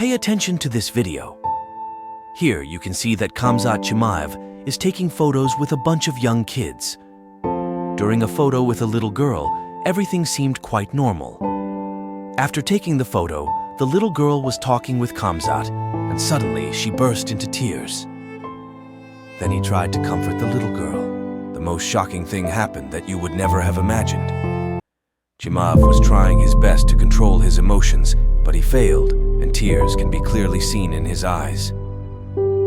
Pay attention to this video. Here you can see that Khamzat Chimaev is taking photos with a bunch of young kids. During a photo with a little girl, everything seemed quite normal. After taking the photo, the little girl was talking with Khamzat, and suddenly she burst into tears. Then he tried to comfort the little girl. The most shocking thing happened that you would never have imagined. Chimaev was trying his best to control his emotions, but he failed, and tears can be clearly seen in his eyes.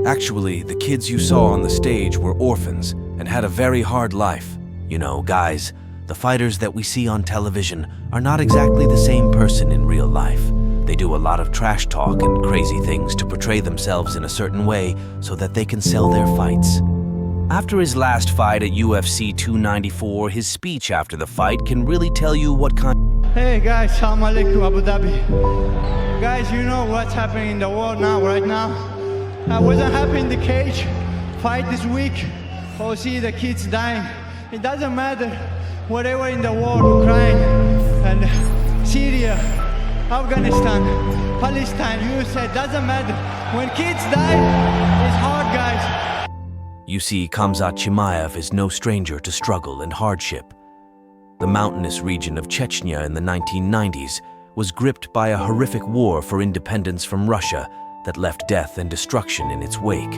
Actually, the kids you saw on the stage were orphans and had a very hard life. You know, guys, the fighters that we see on television are not exactly the same person in real life. They do a lot of trash talk and crazy things to portray themselves in a certain way so that they can sell their fights. After his last fight at UFC 294, his speech after the fight can really tell you what kind. Hey guys, Salam Alaikum Abu Dhabi. Guys, you know what's happening in the world now, right now? I wasn't happy in the cage fight this week. Oh, see the kids dying. It doesn't matter, whatever in the world, Ukraine and Syria, Afghanistan, Palestine, USA, doesn't matter. When kids die, it's hard, guys. You see, Khamzat Chimaev is no stranger to struggle and hardship. The mountainous region of Chechnya in the 1990s was gripped by a horrific war for independence from Russia that left death and destruction in its wake.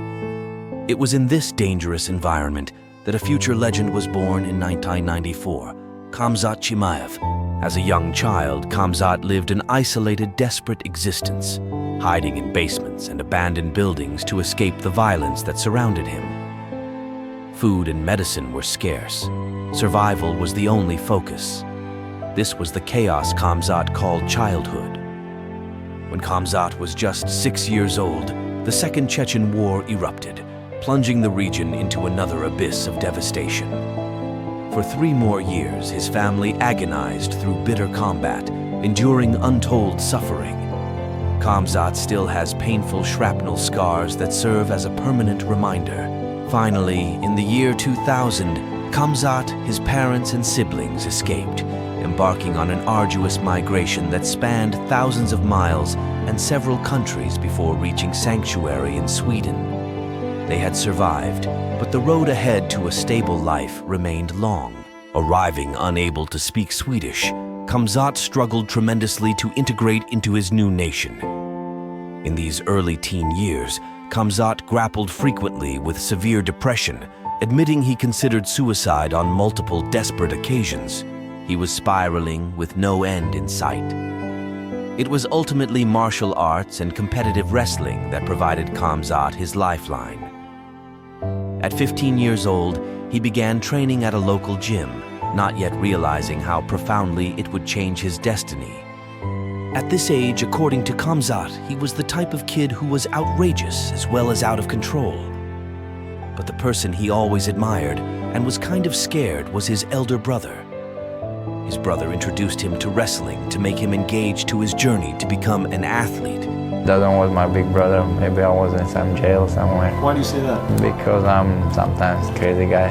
It was in this dangerous environment that a future legend was born in 1994, Khamzat Chimaev. As a young child, Khamzat lived an isolated, desperate existence, hiding in basements and abandoned buildings to escape the violence that surrounded him. Food and medicine were scarce. Survival was the only focus. This was the chaos Khamzat called childhood. When Khamzat was just 6 years old, the Second Chechen War erupted, plunging the region into another abyss of devastation. For 3 more years, his family agonized through bitter combat, enduring untold suffering. Khamzat still has painful shrapnel scars that serve as a permanent reminder. Finally, in the year 2000, Khamzat, his parents and siblings escaped, embarking on an arduous migration that spanned thousands of miles and several countries before reaching sanctuary in Sweden. They had survived, but the road ahead to a stable life remained long. Arriving unable to speak Swedish, Khamzat struggled tremendously to integrate into his new nation. In these early teen years, Khamzat grappled frequently with severe depression, admitting he considered suicide on multiple desperate occasions. He was spiraling with no end in sight. It was ultimately martial arts and competitive wrestling that provided Khamzat his lifeline. At 15 years old, he began training at a local gym, not yet realizing how profoundly it would change his destiny. At this age, according to Khamzat, he was the type of kid who was outrageous as well as out of control. But the person he always admired and was kind of scared was his elder brother. His brother introduced him to wrestling to make him engage to his journey to become an athlete. That one was my big brother. Maybe I was in some jail somewhere. Why do you say that? Because I'm sometimes a crazy guy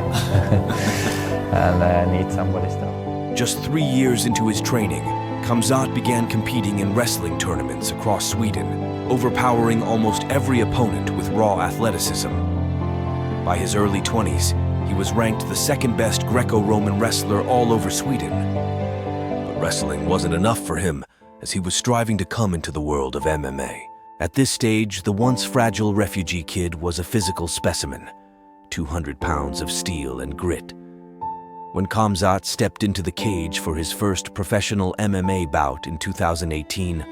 and I need somebody's stuff. Just 3 years into his training, Khamzat began competing in wrestling tournaments across Sweden, overpowering almost every opponent with raw athleticism. By his early 20s, he was ranked the second best Greco-Roman wrestler all over Sweden. But wrestling wasn't enough for him, as he was striving to come into the world of MMA. At this stage, the once fragile refugee kid was a physical specimen, 200 pounds of steel and grit. When Khamzat stepped into the cage for his first professional MMA bout in 2018,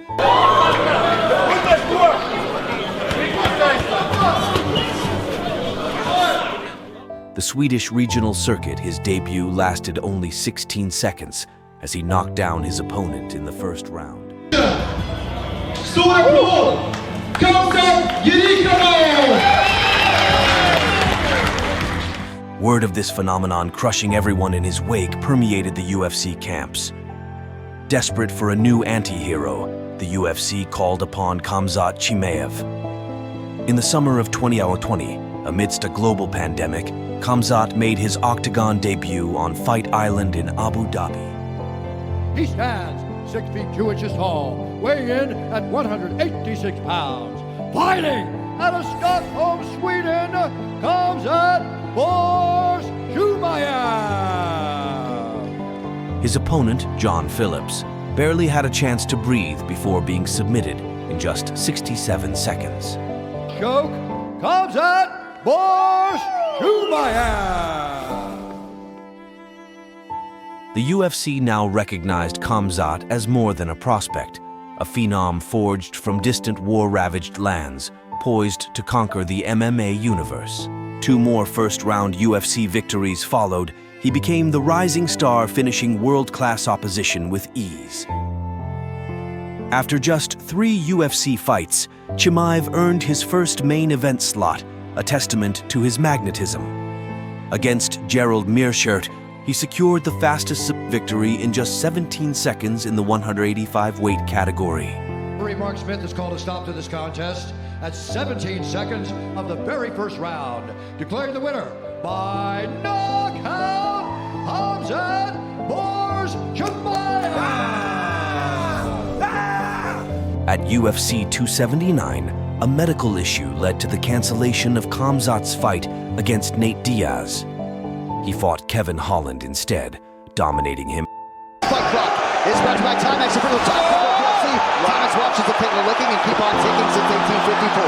the Swedish regional circuit, his debut lasted only 16 seconds as he knocked down his opponent in the first round. Word of this phenomenon crushing everyone in his wake permeated the UFC camps. Desperate for a new anti-hero, the UFC called upon Khamzat Chimaev. In the summer of 2020, amidst a global pandemic, Khamzat made his octagon debut on Fight Island in Abu Dhabi. He stands 6 feet 2 inches tall, weighing in at 186 pounds. Fighting out of Stockholm, Sweden, Khamzat Chimaev. His opponent, John Phillips, barely had a chance to breathe before being submitted in just 67 seconds. Choke, Khamzat Chimaev. The UFC now recognized Khamzat as more than a prospect, a phenom forged from distant war-ravaged lands, poised to conquer the MMA universe. 2 more first-round UFC victories followed. He became the rising star, finishing world-class opposition with ease. After just 3 UFC fights, Chimaev earned his first main event slot, a testament to his magnetism. Against Gerald Meerschaert, he secured the fastest victory in just 17 seconds in the 185 weight category. Referee Mark Smith has called a stop to this contest at 17 seconds of the very first round, declaring the winner by knockout, Khamzat Chimaev. At UFC 279, a medical issue led to the cancellation of Khamzat's fight against Nate Diaz. He fought Kevin Holland instead, dominating him. Fight clock is brought to by Timex, a brutal time for UFC. Timex watches the finger licking and keep on ticking since 1854.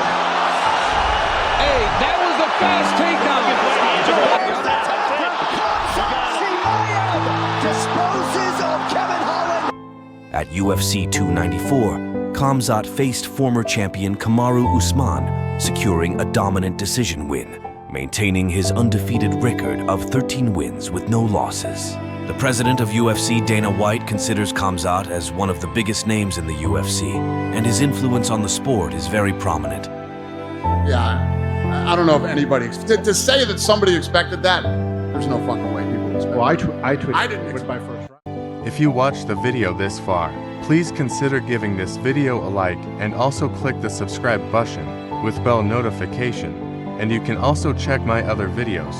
Hey, that was a fast takedown. Disposes of Kevin Holland. At UFC 294, Khamzat faced former champion Kamaru Usman, securing a dominant decision win, maintaining his undefeated record of 13 wins with no losses. The president of UFC, Dana White, considers Khamzat as one of the biggest names in the UFC, and his influence on the sport is very prominent. Yeah, I don't know if anybody to say that somebody expected that. There's no fucking way people expected. Well, I didn't expect my first round. If you watched the video this far, please consider giving this video a like and also click the subscribe button with bell notification. And you can also check my other videos.